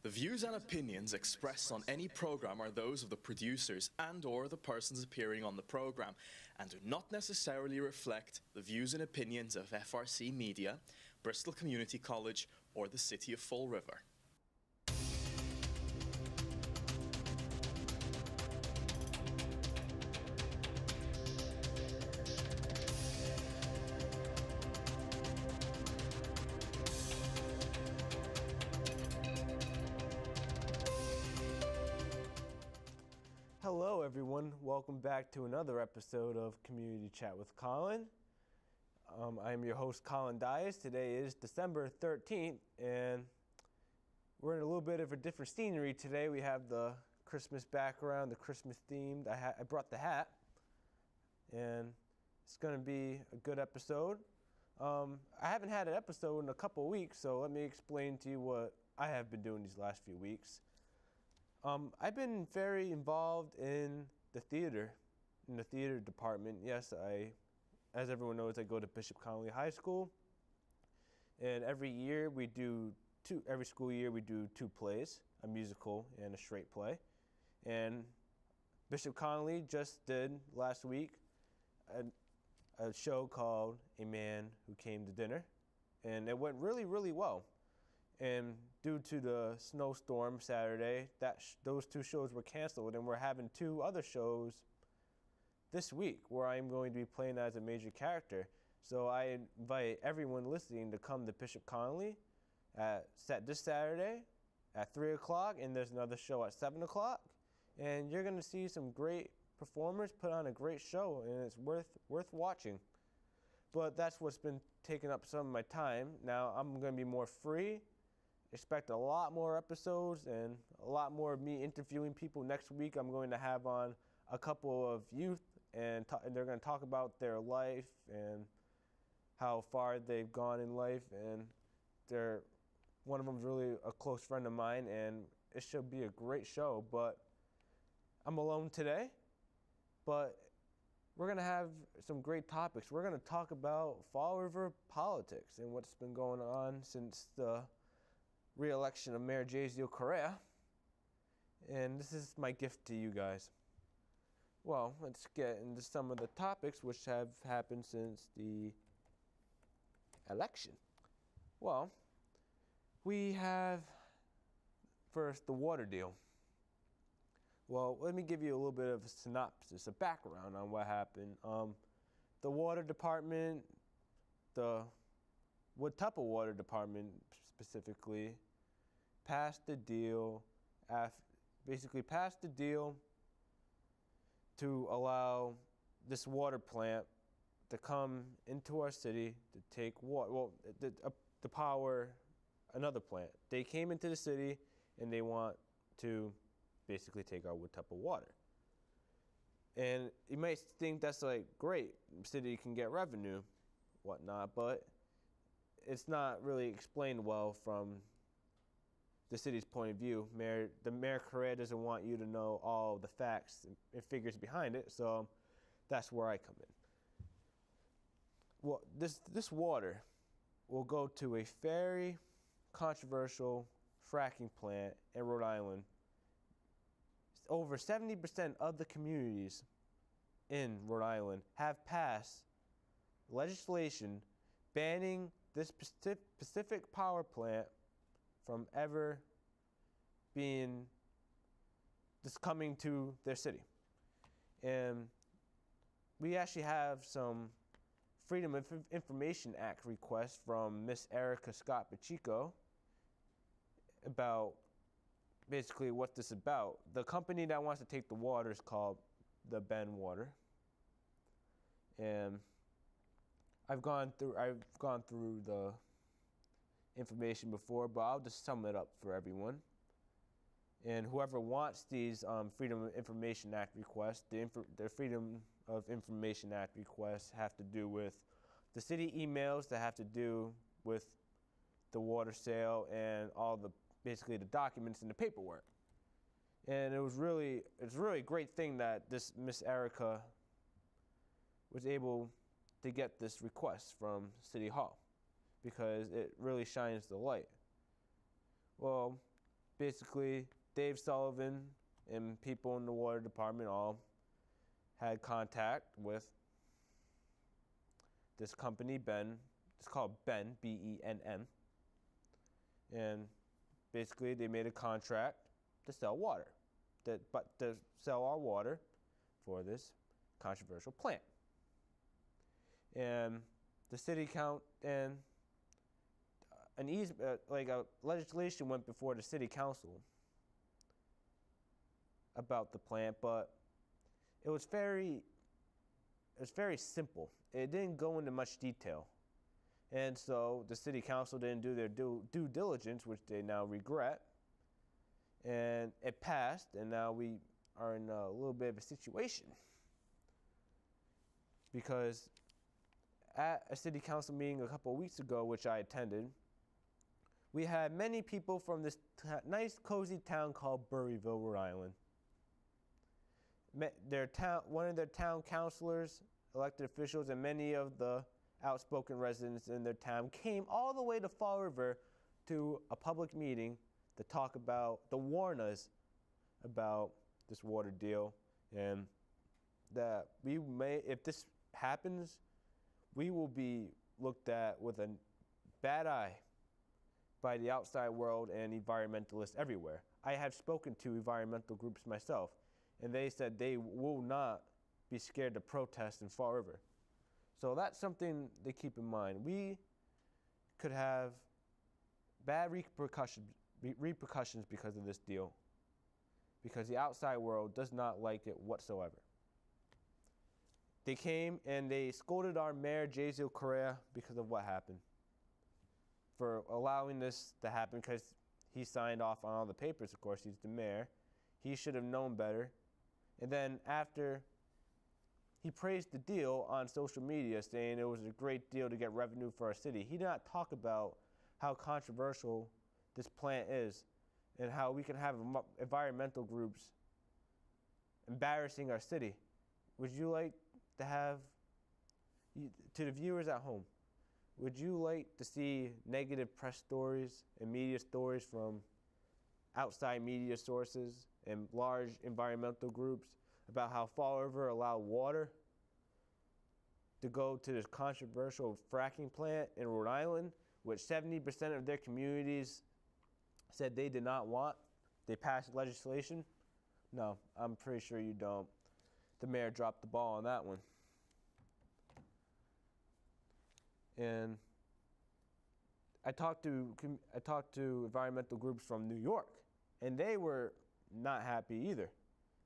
The views and opinions expressed on any program are those of the producers and/or the persons appearing on the program and do not necessarily reflect the views and opinions of FRC Media, Bristol Community College, or the City of Fall River. Hello everyone, welcome back to another episode of Community Chat with Collin. I am your host Collin Dias. Today is December 13th and we're in a little bit of a different scenery today. We have the Christmas background, the Christmas themed. I brought the hat and it's going to be a good episode. I haven't had an episode in a couple of weeks, so let me explain to you what I have been doing these last few weeks. I've been very involved in the theater department. Yes, as everyone knows, I go to Bishop Connolly High School, and every school year we do two plays, a musical and a straight play. And Bishop Connolly just did last week a show called A Man Who Came to Dinner, and it went really, really well. And due to the snowstorm Saturday, those two shows were canceled, and we're having two other shows this week where I'm going to be playing as a major character. So I invite everyone listening to come to Bishop Connolly this Saturday at 3 o'clock, and there's another show at 7 o'clock. And you're going to see some great performers put on a great show, and it's worth watching. But that's what's been taking up some of my time. Now I'm going to be more free. Expect a lot more episodes and a lot more of me interviewing people. Next week I'm going to have on a couple of youth and they're going to talk about their life and how far they've gone in life, and one of them is really a close friend of mine, and it should be a great show. But I'm alone today, but we're going to have some great topics. We're going to talk about Fall River politics and what's been going on since the re-election of Mayor Jasiel Correia, and this is my gift to you guys. Well, let's get into some of the topics which have happened since the election. Well, we have first the water deal. Well, let me give you a little bit of a synopsis, a background on what happened. The water department, the Woodtuppa Water Department specifically, passed the deal to allow this water plant to come into our city to take water, to power another plant. They came into the city and they want to basically take our Woodtuppa water. And you might think that's like great, the city can get revenue, whatnot, but it's not really explained well from the city's point of view. The Mayor Correia doesn't want you to know all the facts and figures behind it, so that's where I come in. Well, this water will go to a very controversial fracking plant in Rhode Island. Over 70% of the communities in Rhode Island have passed legislation banning this specific power plant from ever coming to their city. And we actually have some Freedom of Information Act requests from Miss Erica Scott Pacheco about basically what this is about. The company that wants to take the water is called the Ben Water. And I've gone through the information before, but I'll just sum it up for everyone. And whoever wants these Freedom of Information Act requests, the Freedom of Information Act requests have to do with the city emails that have to do with the water sale and all basically the documents and the paperwork. And it's really a great thing that this Miss Erica was able to get this request from City Hall, because it really shines the light. Well, basically, Dave Sullivan and people in the water department all had contact with this company, Ben. It's called Ben, B-E-N-N. And basically, they made a contract to sell water, to sell our water for this controversial plant. And the city legislation went before the city council about the plant, but it was very simple. It didn't go into much detail. And so the city council didn't do their due diligence, which they now regret. And it passed, and now we are in a little bit of a situation. Because at a city council meeting a couple of weeks ago, which I attended, we had many people from this nice, cozy town called Burryville, Rhode Island. One of their town councilors, elected officials, and many of the outspoken residents in their town came all the way to Fall River to a public meeting to warn us about this water deal, and that if this happens, we will be looked at with a bad eye by the outside world and environmentalists everywhere. I have spoken to environmental groups myself, and they said they will not be scared to protest in Fall River. So that's something to keep in mind. We could have bad repercussions because of this deal, because the outside world does not like it whatsoever. They came and they scolded our mayor, Jasiel Correia, because of what happened, for allowing this to happen, because he signed off on all the papers. Of course, he's the mayor. He should have known better. And then after, he praised the deal on social media, saying it was a great deal to get revenue for our city. He did not talk about how controversial this plant is and how we can have environmental groups embarrassing our city. Would you like to have, to the viewers at home, would you like to see negative press stories and media stories from outside media sources and large environmental groups about how Fall River allowed water to go to this controversial fracking plant in Rhode Island, which 70% of their communities said they did not want? They passed legislation? No, I'm pretty sure you don't. The mayor dropped the ball on that one. And I talked to environmental groups from New York, and they were not happy either.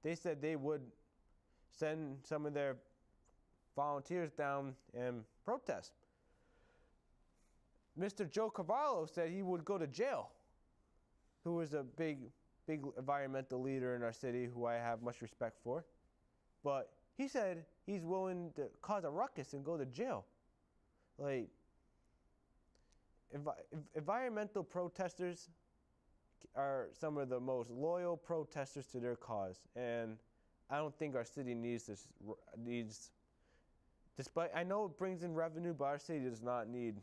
They said they would send some of their volunteers down and protest. Mr. Joe Cavallo said he would go to jail, who was a big environmental leader in our city who I have much respect for. But he said he's willing to cause a ruckus and go to jail. Like, environmental protesters are some of the most loyal protesters to their cause, and I don't think our city needs this. Despite, I know it brings in revenue, but our city does not need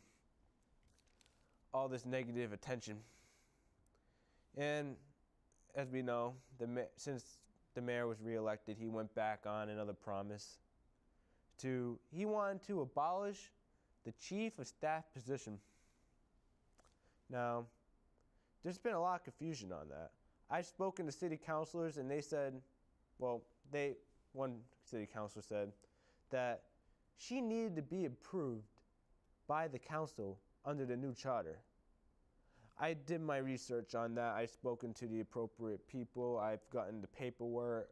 all this negative attention. And as we know, since the mayor was reelected, he went back on another promise. He wanted to abolish the chief of staff position. Now, there's been a lot of confusion on that. I've spoken to city councilors, and they said, one city councilor said that she needed to be approved by the council under the new charter. I did my research on that. I've spoken to the appropriate people. I've gotten the paperwork.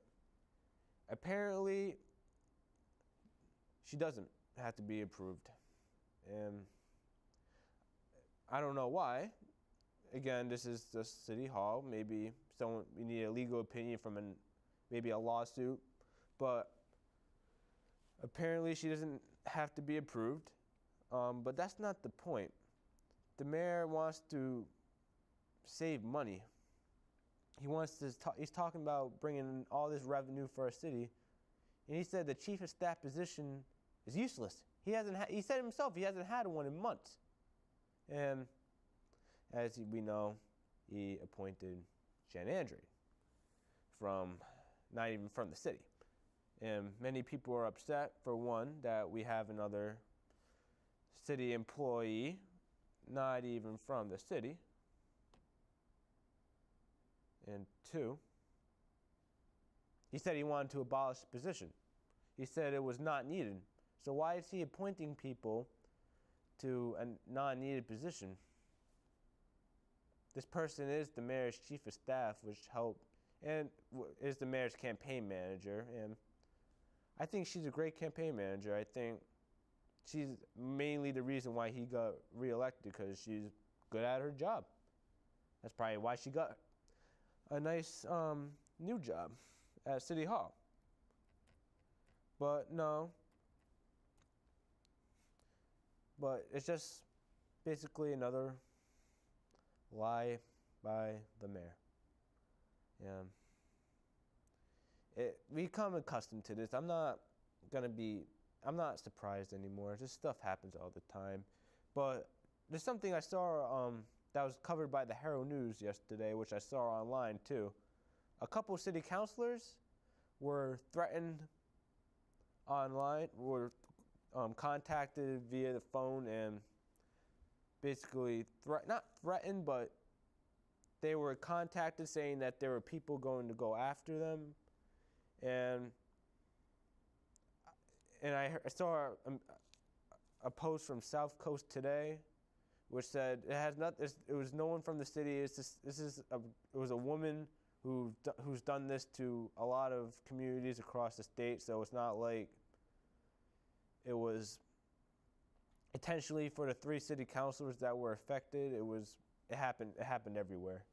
Apparently, she doesn't have to be approved. And I don't know why. Again, this is the city hall. Maybe we need a legal opinion from maybe a lawsuit. But apparently she doesn't have to be approved. But that's not the point. The mayor wants to save money. He's talking about bringing in all this revenue for our city. And he said the chief of staff position is useless. He said himself he hasn't had one in months. And as we know, he appointed Andre, not even from the city. And many people are upset, for one, that we have another city employee, not even from the city. And two, he said he wanted to abolish the position. He said it was not needed. So why is he appointing people to a non-needed position? This person is the mayor's chief of staff, which helped, and is the mayor's campaign manager. And I think she's a great campaign manager. I think she's mainly the reason why he got reelected, because she's good at her job. That's probably why she got a nice new job at City Hall. But no. But it's just basically another lie by the mayor. We become accustomed to this. I'm not surprised anymore. This stuff happens all the time. But there's something I saw that was covered by the Herald News yesterday, which I saw online too. A couple city councilors were threatened online, were contacted via the phone, and basically not threatened, but they were contacted saying that there were people going to go after them. And I saw a post from South Coast Today, which said it was no one from the city. It was a woman who's done this to a lot of communities across the state. So it's not like it was intentionally for the 3 city councilors that were affected. It happened everywhere.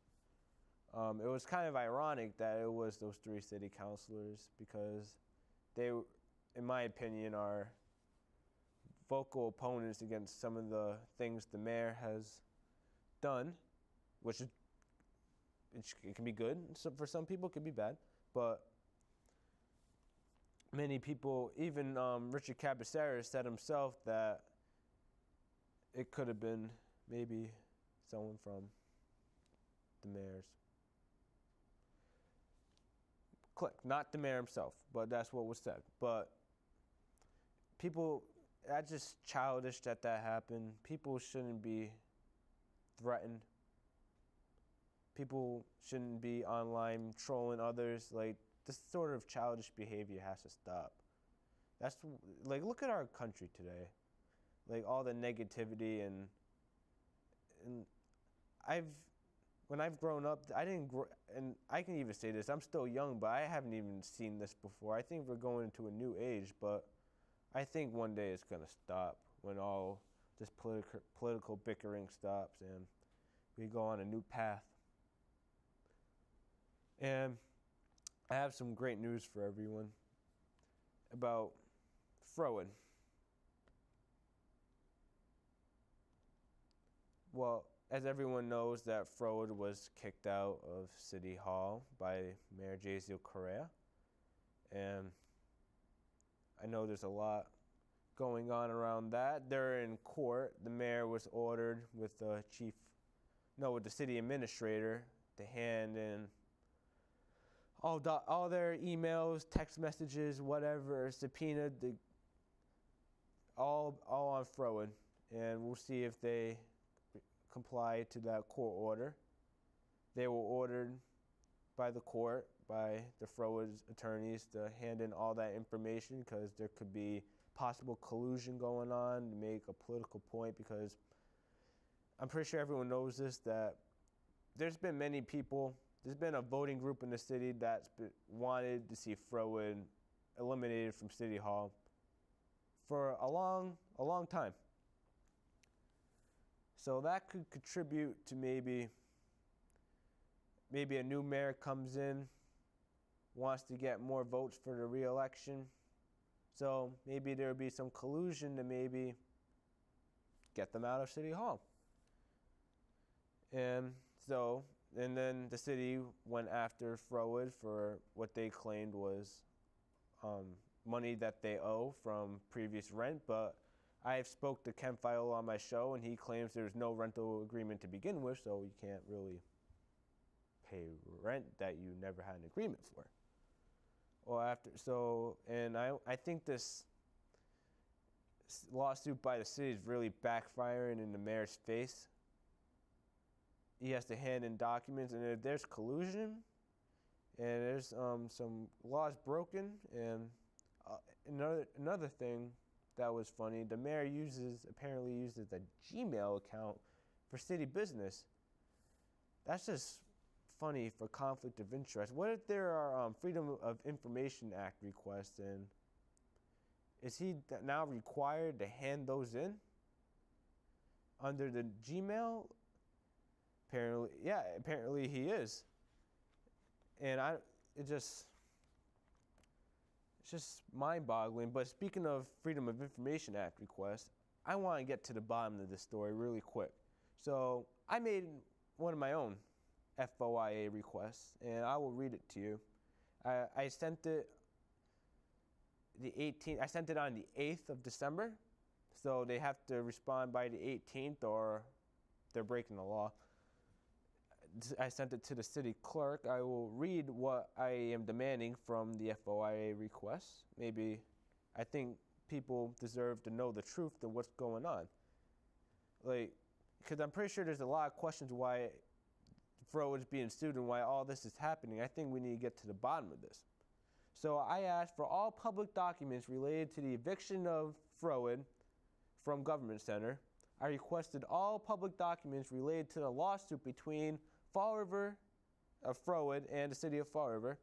It was kind of ironic that it was those 3 city councilors, because they, in my opinion, are vocal opponents against some of the things the mayor has done, which it can be good. So for some people, it can be bad. But many people, even Richard Cabaceres said himself that it could have been maybe someone from the mayor's clique, not the mayor himself, but that's what was said. But people, that's just childish that happened. People shouldn't be threatened. People shouldn't be online trolling others. Like, this sort of childish behavior has to stop. That's like, look at our country today. Like, all the negativity and when I've grown up, and I can even say this, I'm still young, but I haven't even seen this before. I think we're going into a new age, but I think one day it's gonna stop when all this political bickering stops and we go on a new path. And I have some great news for everyone about Frowen. Well, as everyone knows, that Frowen was kicked out of City Hall by Mayor Jasiel Correia. And I know there's a lot going on around that. They're in court. The mayor was ordered with the city administrator to hand in all their emails, text messages, whatever, subpoenaed, all on Frowen. And we'll see if they comply to that court order. They were ordered by the court, by the Frowen's attorneys, to hand in all that information, because there could be possible collusion going on to make a political point, because I'm pretty sure everyone knows this, that there's been a voting group in the city that's wanted to see Frowen eliminated from City Hall for a long time. So that could contribute to maybe a new mayor comes in, wants to get more votes for the re-election. So maybe there would be some collusion to maybe get them out of City Hall. And then the city went after Frowen for what they claimed was money that they owe from previous rent, but I've spoke to Ken File on my show, and he claims there's no rental agreement to begin with, so you can't really pay rent that you never had an agreement for. And I think this lawsuit by the city is really backfiring in the mayor's face. He has to hand in documents, and if there's collusion, and there's some laws broken, and another thing that was funny, the mayor apparently uses a Gmail account for city business. That's just funny for conflict of interest. What if there are Freedom of Information Act requests, and is he now required to hand those in under the Gmail? Apparently he is. And it's just mind-boggling. But speaking of Freedom of Information Act requests, I want to get to the bottom of this story really quick. So I made one of my own FOIA requests, and I will read it to you. I sent it I sent it on the 8th of December, so they have to respond by the 18th or they're breaking the law. I sent it to the city clerk. I will read what I am demanding from the FOIA requests. Maybe I think people deserve to know the truth of what's going on. Because I'm pretty sure there's a lot of questions why Fro is being sued and why all this is happening. I think we need to get to the bottom of this. So I asked for all public documents related to the eviction of Froid from Government Center. I requested all public documents related to the lawsuit between Fall River of Froid and the city of Fall River.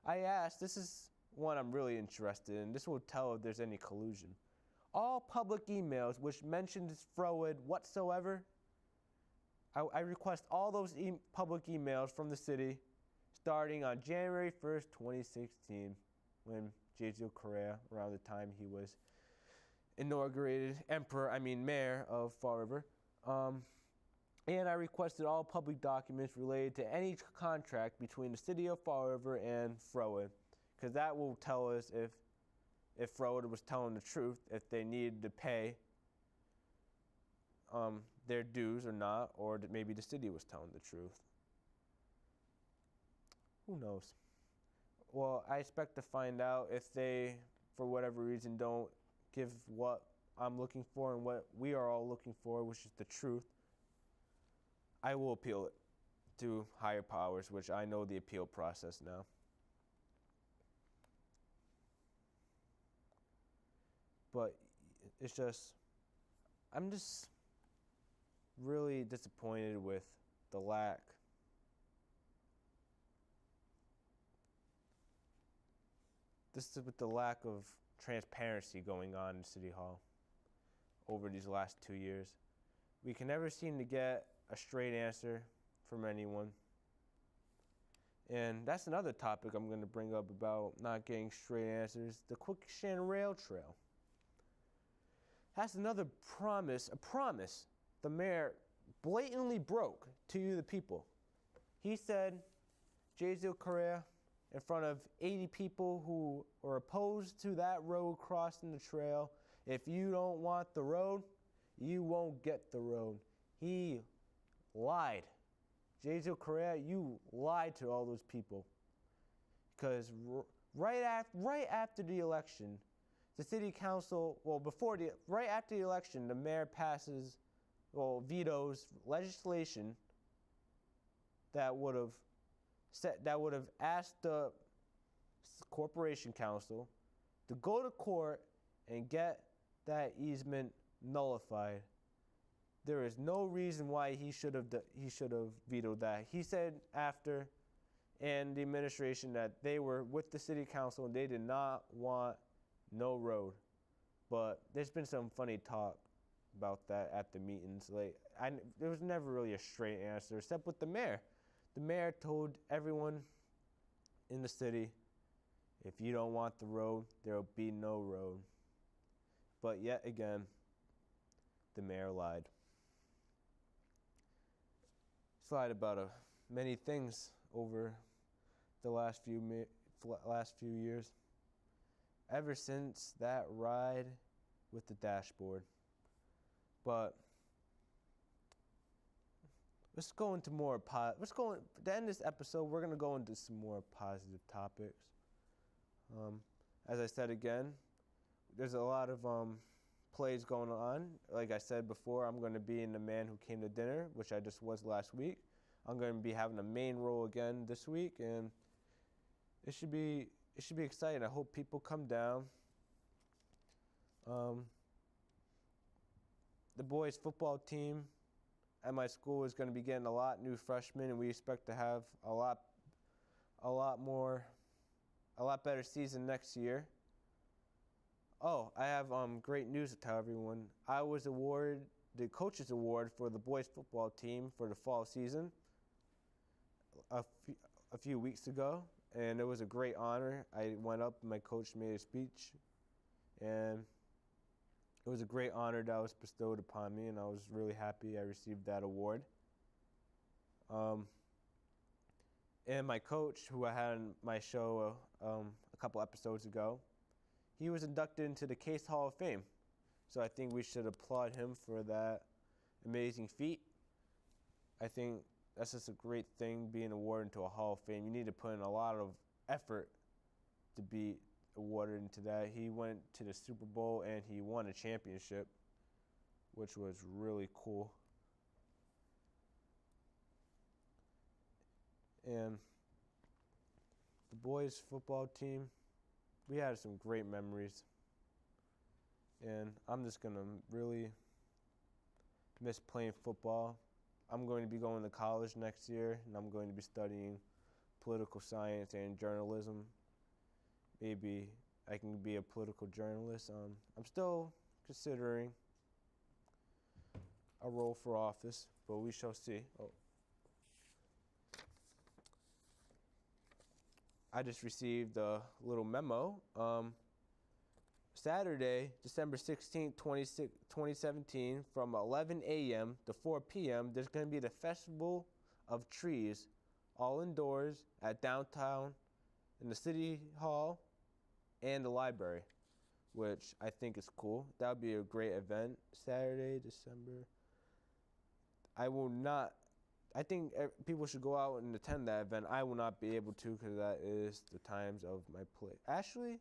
I asked, this is one I'm really interested in, this will tell if there's any collusion. All public emails which mentions Froid whatsoever, I request all those public emails from the city starting on January 1st, 2016, when Jasiel Correia, around the time he was inaugurated mayor of Fall River. And I requested all public documents related to any contract between the city of Fall River and Froid, because that will tell us if Froid was telling the truth, if they needed to pay their dues or not, or maybe the city was telling the truth. Who knows? Well, I expect to find out if they, for whatever reason, don't give what I'm looking for and what we are all looking for, which is the truth. I will appeal it to higher powers, which I know the appeal process now. But I'm just really disappointed with the lack of transparency going on in City Hall over these last 2 years. We can never seem to get a straight answer from anyone. And that's another topic I'm going to bring up about not getting straight answers, the Quequechan Rail Trail. That's another promise, a promise the mayor blatantly broke to you, the people. He said, Jasiel Correia, in front of 80 people who are opposed to that road crossing the trail, if you don't want the road, you won't get the road. He lied. Jasiel Correia, you lied to all those people. Because right after the election, the city council, right after the election, the mayor vetoes legislation that would have asked the corporation council to go to court and get that easement nullified. There is no reason why he should have vetoed that. He said after, and the administration, that they were with the city council and they did not want no road. But there's been some funny talk about that at the meetings. There was never really a straight answer, except with the mayor. The mayor told everyone in the city, if you don't want the road, there will be no road. But yet again, the mayor lied. He's lied about many things over the last few years. Ever since that ride with the dashboard. But let's go into more to end this episode, we're going to go into some more positive topics. As I said again, there's a lot of plays going on. Like I said before, I'm going to be in The Man Who Came to Dinner, which I just was last week. I'm going to be having a main role again this week, and it should be exciting. I hope people come down. The boys football team at my school is going to be getting a lot new freshmen, and we expect to have a lot better season next year. Oh, I have great news to tell everyone. I was awarded the coaches award for the boys football team for the fall season a few weeks ago, and it was a great honor. I went up and my coach made a speech, and it was a great honor that was bestowed upon me, and I was really happy I received that award. And my coach, who I had on my show a couple episodes ago, he was inducted into the Case Hall of Fame. So I think we should applaud him for that amazing feat. I think that's just a great thing, being awarded into a Hall of Fame. You need to put in a lot of effort to be awarded into that. He went to the Super Bowl and he won a championship, which was really cool. And the boys football team, we had some great memories. And I'm just going to really miss playing football. I'm going to be going to college next year, and I'm going to be studying political science and journalism. Maybe I can be a political journalist. I'm still considering a role for office, but we shall see. Oh. I just received a little memo. Saturday, December 16th, 2017, from 11 a.m. to 4 p.m., there's going to be the Festival of Trees, all indoors at downtown in the City Hall and the library, which I think is cool. That would be a great event. Saturday, December. I think people should go out and attend that event. I will not be able to because that is the times of my play. Actually,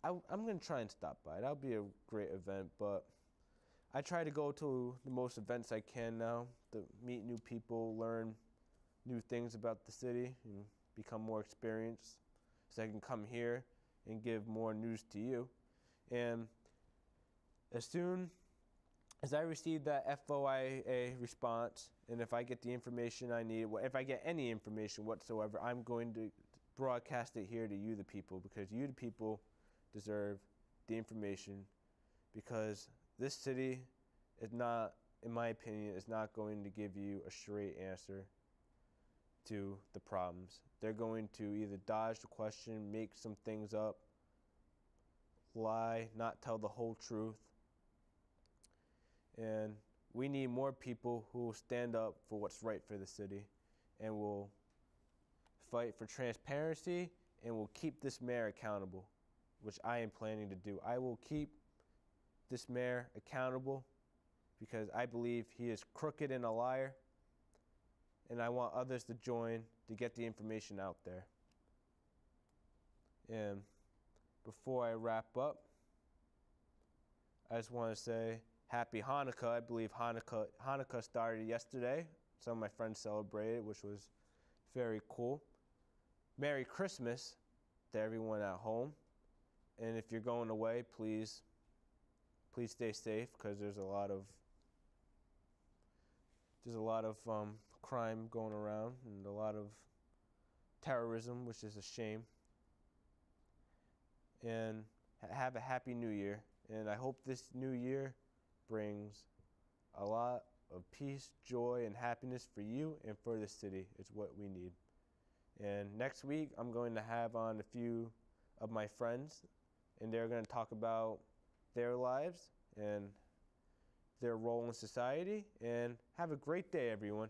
I'm going to try and stop by. That'll be a great event, but I try to go to the most events I can now to meet new people, learn new things about the city, and become more experienced so I can come here and give more news to you. And as soon as I receive that FOIA response, and if I get the information I need, if I get any information whatsoever, I'm going to broadcast it here to you, the people, because you, the people, deserve the information, because this city is not, in my opinion, is not going to give you a straight answer to the problems. They're going to either dodge the question, make some things up, lie, not tell the whole truth. And we need more people who will stand up for what's right for the city and will fight for transparency and will keep this mayor accountable, which I am planning to do. I will keep this mayor accountable because I believe he is crooked and a liar, and I want others to join to get the information out there. And before I wrap up, I just want to say Happy Hanukkah. I believe Hanukkah started yesterday. Some of my friends celebrated, which was very cool. Merry Christmas to everyone at home. And if you're going away, please stay safe, because there's a lot of crime going around and a lot of terrorism, which is a shame. And have a happy new year. And I hope this new year brings a lot of peace, joy, and happiness for you and for the city. It's what we need. And next week, I'm going to have on a few of my friends, and they're going to talk about their lives and their role in society. And have a great day, everyone.